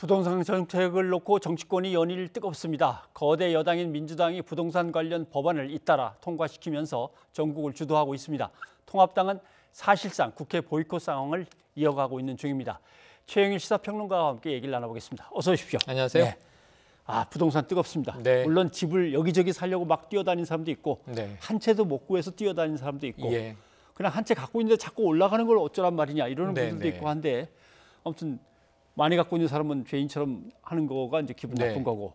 부동산 정책을 놓고 정치권이 연일 뜨겁습니다. 거대 여당인 민주당이 부동산 관련 법안을 잇따라 통과시키면서 전국을 주도하고 있습니다. 통합당은 사실상 국회 보이콧 상황을 이어가고 있는 중입니다. 최영일 시사평론가와 함께 얘기를 나눠보겠습니다. 어서 오십시오. 안녕하세요. 네. 부동산 뜨겁습니다. 네. 물론 집을 여기저기 살려고 막 뛰어다니는 사람도 있고 네. 한 채도 못 구해서 뛰어다니는 사람도 있고 예. 그냥 한 채 갖고 있는데 자꾸 올라가는 걸 어쩌란 말이냐 이러는 네, 분들도 네. 있고 한데 아무튼 많이 갖고 있는 사람은 죄인처럼 하는 거가 이제 기분 네. 나쁜 거고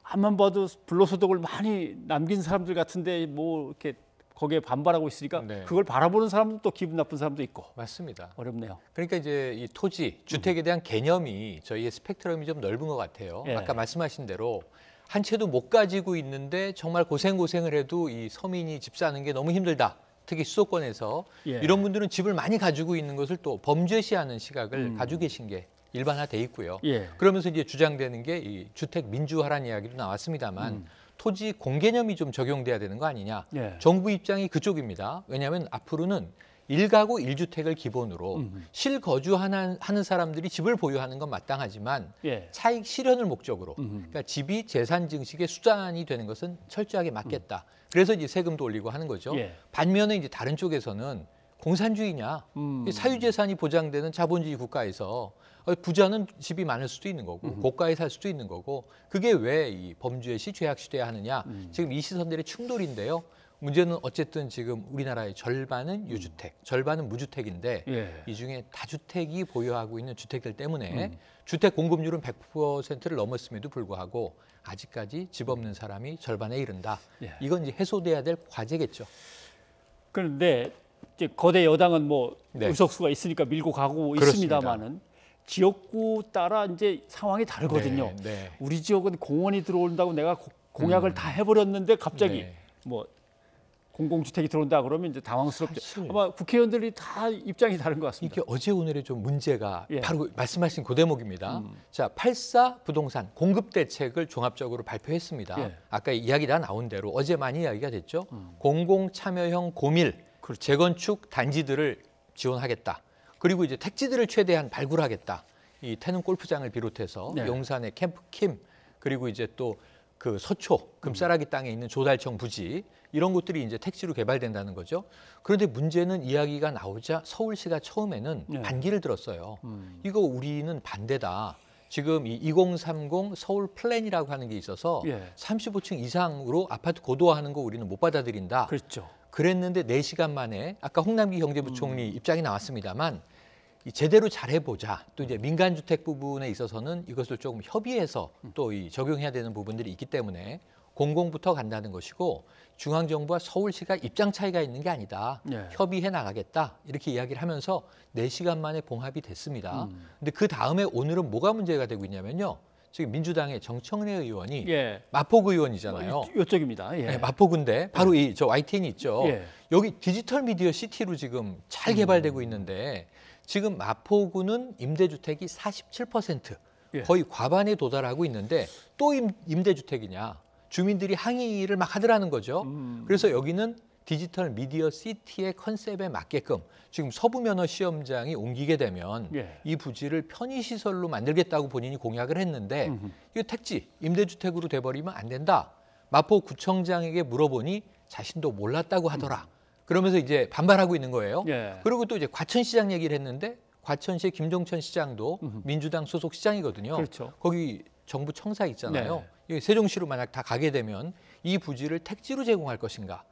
앞만 봐도 불로소득을 많이 남긴 사람들 같은데 뭐 이렇게 거기에 반발하고 있으니까 네. 그걸 바라보는 사람도 또 기분 나쁜 사람도 있고 맞습니다. 어렵네요. 그러니까 이제 이 토지, 주택에 대한 개념이 저희의 스펙트럼이 좀 넓은 것 같아요. 예. 아까 말씀하신 대로 한 채도 못 가지고 있는데 정말 고생을 해도 이 서민이 집 사는 게 너무 힘들다. 특히 수도권에서 예. 이런 분들은 집을 많이 가지고 있는 것을 또 범죄시하는 시각을 가지고 계신 게 일반화돼 있고요. 예. 그러면서 이제 주장되는 게 이 주택 민주화라는 이야기도 나왔습니다만 토지 공개념이 좀 적용돼야 되는 거 아니냐. 예. 정부 입장이 그쪽입니다. 왜냐하면 앞으로는 1가구 1주택을 기본으로 실거주하는 사람들이 집을 보유하는 건 마땅하지만 예. 차익 실현을 목적으로 그러니까 집이 재산 증식의 수단이 되는 것은 철저하게 막겠다. 그래서 이제 세금도 올리고 하는 거죠. 예. 반면에 이제 다른 쪽에서는 공산주의냐 사유재산이 보장되는 자본주의 국가에서 부자는 집이 많을 수도 있는 거고 고가에 살 수도 있는 거고 그게 왜 이 범죄 시 죄악 시돼야 하느냐. 지금 이 시선들의 충돌인데요. 문제는 어쨌든 지금 우리나라의 절반은 유주택, 절반은 무주택인데 예. 이 중에 다주택이 보유하고 있는 주택들 때문에 주택 공급률은 100%를 넘었음에도 불구하고 아직까지 집 없는 사람이 절반에 이른다. 예. 이건 이제 해소돼야 될 과제겠죠. 그런데 이제 거대 여당은 뭐 네. 의석수가 있으니까 밀고 가고 그렇습니다. 있습니다만은 지역구 따라 이제 상황이 다르거든요. 네, 네. 우리 지역은 공원이 들어온다고 내가 공약을 다 해버렸는데 갑자기 네. 뭐 공공주택이 들어온다 그러면 이제 당황스럽죠. 사실 아마 국회의원들이 다 입장이 다른 것 같습니다. 이게 어제 오늘의 좀 문제가 예. 바로 말씀하신 그 대목입니다. 자, 84 부동산 공급 대책을 종합적으로 발표했습니다. 예. 아까 이야기 다 나온 대로 어제 많이 이야기가 됐죠. 공공 참여형 고밀 재건축 단지들을 지원하겠다. 그리고 이제 택지들을 최대한 발굴하겠다. 이 태릉 골프장을 비롯해서 네. 용산의 캠프 킴 그리고 이제 또 그 서초 금싸라기 땅에 있는 조달청 부지 이런 곳들이 이제 택지로 개발된다는 거죠. 그런데 문제는 이야기가 나오자 서울시가 처음에는 네. 반기를 들었어요. 이거 우리는 반대다. 지금 이 2030 서울 플랜이라고 하는 게 있어서 예. 35층 이상으로 아파트 고도화하는 거 우리는 못 받아들인다. 그렇죠. 그랬는데 4시간 만에 아까 홍남기 경제부총리 입장이 나왔습니다만 이 제대로 잘해보자. 또 이제 민간주택 부분에 있어서는 이것을 조금 협의해서 또 이 적용해야 되는 부분들이 있기 때문에 공공부터 간다는 것이고 중앙정부와 서울시가 입장 차이가 있는 게 아니다. 네. 협의해 나가겠다. 이렇게 이야기를 하면서 4시간 만에 봉합이 됐습니다. 근데 그 다음에 오늘은 뭐가 문제가 되고 있냐면요. 지금 민주당의 정청래 의원이 예. 마포구 의원이잖아요. 이쪽입니다. 예. 네, 마포구인데 바로 이 저 YTN 있죠. 예. 여기 디지털 미디어 시티로 지금 잘 개발되고 있는데 지금 마포구는 임대주택이 47% 예. 거의 과반에 도달하고 있는데 또 임대주택이냐. 주민들이 항의를 막 하더라는 거죠. 그래서 여기는 디지털 미디어 시티의 컨셉에 맞게끔 지금 서부면허 시험장이 옮기게 되면 예. 이 부지를 편의시설로 만들겠다고 본인이 공약을 했는데 이거 택지, 임대주택으로 돼버리면 안 된다. 마포구청장에게 물어보니 자신도 몰랐다고 하더라. 그러면서 이제 반발하고 있는 거예요. 예. 그리고 또 이제 과천시장 얘기를 했는데 과천시의 김종천 시장도 민주당 소속 시장이거든요. 그렇죠. 거기 정부 청사 있잖아요. 네. 여기 세종시로 만약 다 가게 되면 이 부지를 택지로 제공할 것인가?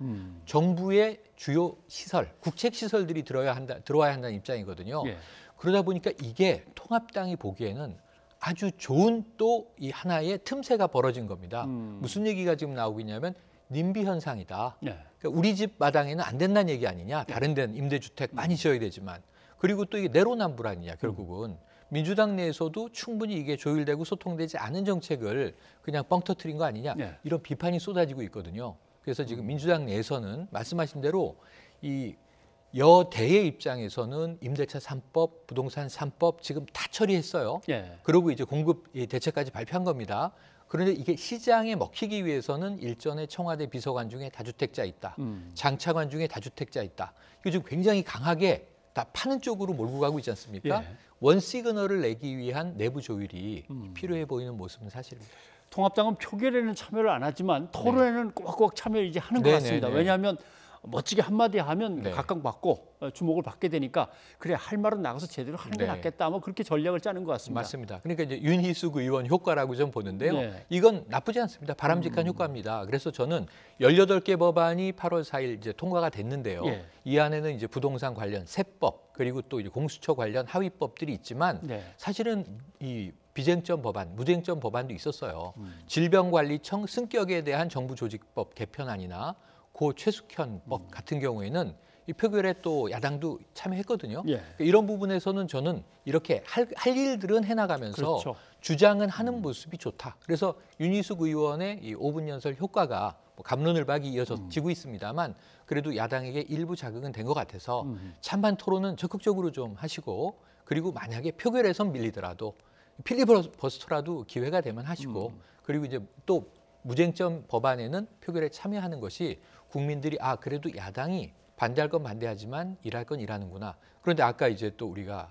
정부의 주요 시설, 국책 시설들이 들어와야 한다는 입장이거든요. 예. 그러다 보니까 이게 통합당이 보기에는 아주 좋은 또 이 하나의 틈새가 벌어진 겁니다. 무슨 얘기가 지금 나오고 있냐면 님비 현상이다. 예. 그러니까 우리 집 마당에는 안 된다는 얘기 아니냐. 다른 데는 임대주택 많이 지어야 되지만. 그리고 또 이게 내로남불 아니냐 결국은. 민주당 내에서도 충분히 이게 조율되고 소통되지 않은 정책을 그냥 뻥 터뜨린 거 아니냐. 예. 이런 비판이 쏟아지고 있거든요. 그래서 지금 민주당 내에서는 말씀하신 대로 이 여대의 입장에서는 임대차 3법, 부동산 3법 지금 다 처리했어요. 예. 그리고 이제 공급 대책까지 발표한 겁니다. 그런데 이게 시장에 먹히기 위해서는 일전에 청와대 비서관 중에 다주택자 있다. 장차관 중에 다주택자 있다. 이거 지금 굉장히 강하게 다 파는 쪽으로 몰고 가고 있지 않습니까? 예. 원 시그널을 내기 위한 내부 조율이 필요해 보이는 모습은 사실입니다. 통합당은 표결에는 참여를 안 하지만 토론에는 꼬박꼬박 참여 이제 하는 것 네, 같습니다. 네, 네. 왜냐하면 멋지게 한마디 하면 네. 각광받고 주목을 받게 되니까 그래 할 말은 나가서 제대로 하는 게 네. 낫겠다. 아마 그렇게 전략을 짜는 것 같습니다. 맞습니다. 그러니까 이제 윤희숙 의원 효과라고 좀 보는데요. 네. 이건 나쁘지 않습니다. 바람직한 효과입니다. 그래서 저는 18개 법안이 8월 4일 이제 통과가 됐는데요. 예. 이 안에는 이제 부동산 관련 세법 그리고 또 이제 공수처 관련 하위법들이 있지만 네. 사실은 이 비쟁점 법안, 무쟁점 법안도 있었어요. 질병관리청 승격에 대한 정부 조직법 개편안이나 고 최숙현법 같은 경우에는 이 표결에 또 야당도 참여했거든요. 예. 이런 부분에서는 저는 이렇게 할 일들은 해나가면서 그렇죠. 주장은 하는 모습이 좋다. 그래서 윤희숙 의원의 이 5분 연설 효과가 뭐 갑론을 박이 이어지고 있습니다만 그래도 야당에게 일부 자극은 된 것 같아서 찬반 토론은 적극적으로 좀 하시고 그리고 만약에 표결에선 밀리더라도 필리버스터라도 기회가 되면 하시고 그리고 이제 또 무쟁점 법안에는 표결에 참여하는 것이 국민들이 아 그래도 야당이 반대할 건 반대하지만 일할 건 일하는구나. 그런데 아까 이제 또 우리가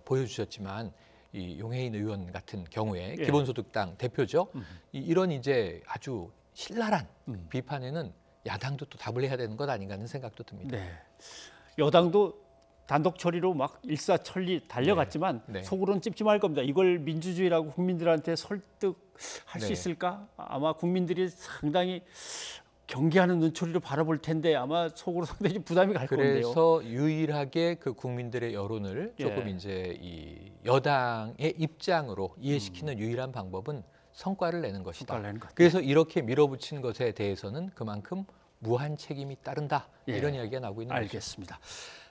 보여주셨지만 이 용해인 의원 같은 경우에 예. 기본소득당 대표죠. 이런 이제 아주 신랄한 비판에는 야당도 또 답을 해야 되는 것 아닌가 하는 생각도 듭니다. 네. 여당도 단독 처리로 막 일사천리 달려갔지만 네. 네. 속으로는 찝찝할 겁니다. 이걸 민주주의라고 국민들한테 설득할 수 네. 있을까? 아마 국민들이 상당히 경계하는 눈초리로 바라볼 텐데 아마 속으로 상당히 부담이 갈 건데요. 그래서 유일하게 그 국민들의 여론을 예. 조금 이제 이 여당의 입장으로 이해시키는 유일한 방법은 성과를 내는 것이다. 성과를 내는 것. 그래서 이렇게 밀어붙인 것에 대해서는 그만큼 무한 책임이 따른다. 예. 이런 이야기가 나오고 있는 거죠. 알겠습니다.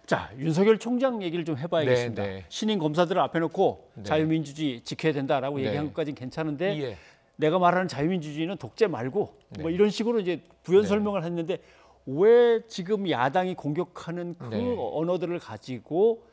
자, 윤석열 총장 얘기를 좀 해봐야겠습니다. 네, 네. 신임 검사들을 앞에 놓고 네. 자유민주주의 지켜야 된다라고 네. 얘기한 것까지는 괜찮은데 예. 내가 말하는 자유민주주의는 독재 말고 네. 뭐 이런 식으로 이제 부연 네. 설명을 했는데 왜 지금 야당이 공격하는 그 네. 언어들을 가지고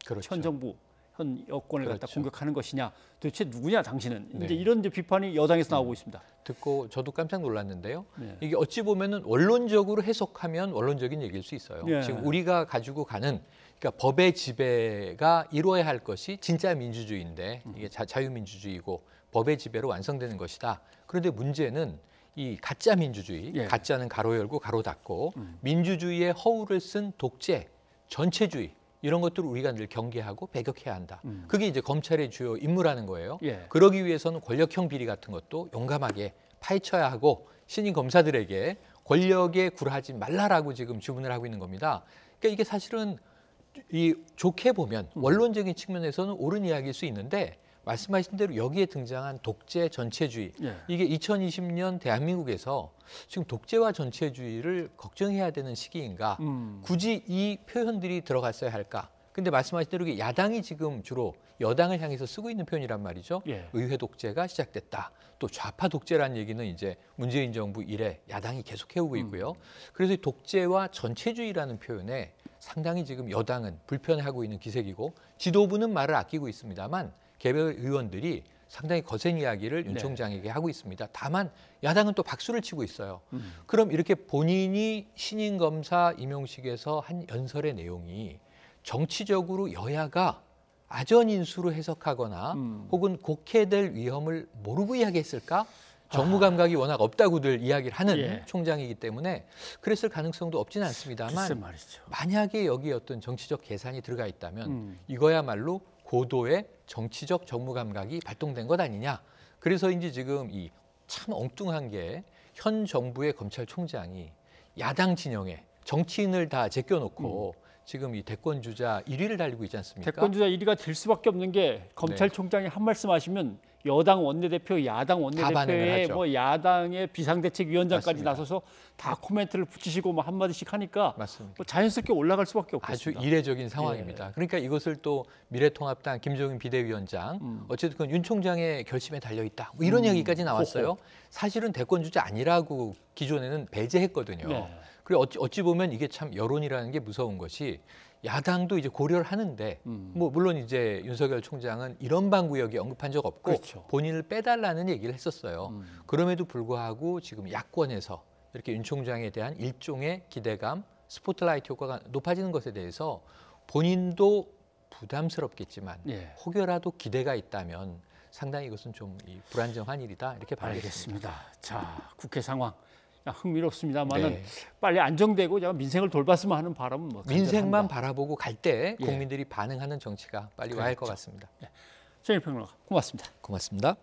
그렇죠. 현 정부 현 여권을 갖다 그렇죠. 공격하는 것이냐? 도대체 누구냐 당신은? 네. 이제 이런 이제 비판이 여당에서 나오고 있습니다. 듣고 저도 깜짝 놀랐는데요. 네. 이게 어찌 보면은 원론적으로 해석하면 원론적인 얘기일 수 있어요. 예. 지금 우리가 가지고 가는 그러니까 법의 지배가 이루어야 할 것이 진짜 민주주의인데 이게 자유민주주의고 법의 지배로 완성되는 것이다. 그런데 문제는 이 가짜 민주주의, 예. 가짜는 가로 열고 가로 닫고 민주주의의 허울을 쓴 독재, 전체주의 이런 것들을 우리가 늘 경계하고 배격해야 한다. 그게 이제 검찰의 주요 임무라는 거예요. 예. 그러기 위해서는 권력형 비리 같은 것도 용감하게 파헤쳐야 하고 신임 검사들에게 권력에 굴하지 말라라고 지금 주문을 하고 있는 겁니다. 그러니까 이게 사실은 이 좋게 보면 원론적인 측면에서는 옳은 이야기일 수 있는데 말씀하신 대로 여기에 등장한 독재 전체주의 예. 이게 2020년 대한민국에서 지금 독재와 전체주의를 걱정해야 되는 시기인가 굳이 이 표현들이 들어갔어야 할까 근데 말씀하신 대로 이게 야당이 지금 주로 여당을 향해서 쓰고 있는 표현이란 말이죠. 예. 의회 독재가 시작됐다. 또 좌파 독재라는 얘기는 이제 문재인 정부 이래 야당이 계속 해오고 있고요. 그래서 이 독재와 전체주의라는 표현에 상당히 지금 여당은 불편해하고 있는 기색이고 지도부는 말을 아끼고 있습니다만 개별 의원들이 상당히 거센 이야기를 윤 네. 총장에게 하고 있습니다. 다만 야당은 또 박수를 치고 있어요. 그럼 이렇게 본인이 신임 검사 임용식에서 한 연설의 내용이 정치적으로 여야가 아전 인수로 해석하거나 혹은 곡해될 위험을 모르고 이야기했을까? 정무 감각이 워낙 없다고들 이야기를 하는 예. 총장이기 때문에 그랬을 가능성도 없지는 글쎄 않습니다만 말이죠. 만약에 여기에 어떤 정치적 계산이 들어가 있다면 이거야말로 고도의 정치적 정무 감각이 발동된 것 아니냐. 그래서인지 지금 이 참 엉뚱한 게 현 정부의 검찰총장이 야당 진영에 정치인을 다 제껴놓고 지금 이 대권 주자 1위를 달리고 있지 않습니까? 대권 주자 1위가 될 수밖에 없는 게 검찰총장이 한 말씀 하시면 여당 원내대표, 야당 반응을 원내대표의 하죠. 뭐 야당의 비상대책위원장까지 맞습니다. 나서서 다 코멘트를 붙이시고 뭐 한마디씩 하니까 맞습니다. 뭐 자연스럽게 올라갈 수밖에 아주 없겠습니다. 이례적인 상황입니다. 그러니까 이것을 또 미래통합당 김종인 비대위원장 어쨌든 그건 윤 총장의 결심에 달려 있다. 뭐 이런 이야기까지 나왔어요. 사실은 대권 주자 아니라고 기존에는 배제했거든요. 네. 그리고 어찌 보면 이게 참 여론이라는 게 무서운 것이 야당도 이제 고려를 하는데 뭐 물론 이제 윤석열 총장은 이런 방구역에 언급한 적 없고 그렇죠. 본인을 빼달라는 얘기를 했었어요. 그럼에도 불구하고 지금 야권에서 이렇게 윤 총장에 대한 일종의 기대감, 스포트라이트 효과가 높아지는 것에 대해서 본인도 부담스럽겠지만 예. 혹여라도 기대가 있다면 상당히 이것은 좀 불안정한 일이다 이렇게 봐야겠습니다. 알겠습니다. 자, 국회 상황 흥미롭습니다만은 네. 빨리 안정되고 제가 민생을 돌봤으면 하는 바람은 뭐 민생만 간절합니다. 바라보고 갈 때 예. 국민들이 반응하는 정치가 빨리 와야 할 것 그렇죠. 같습니다. 최인일 평론가 고맙습니다. 고맙습니다.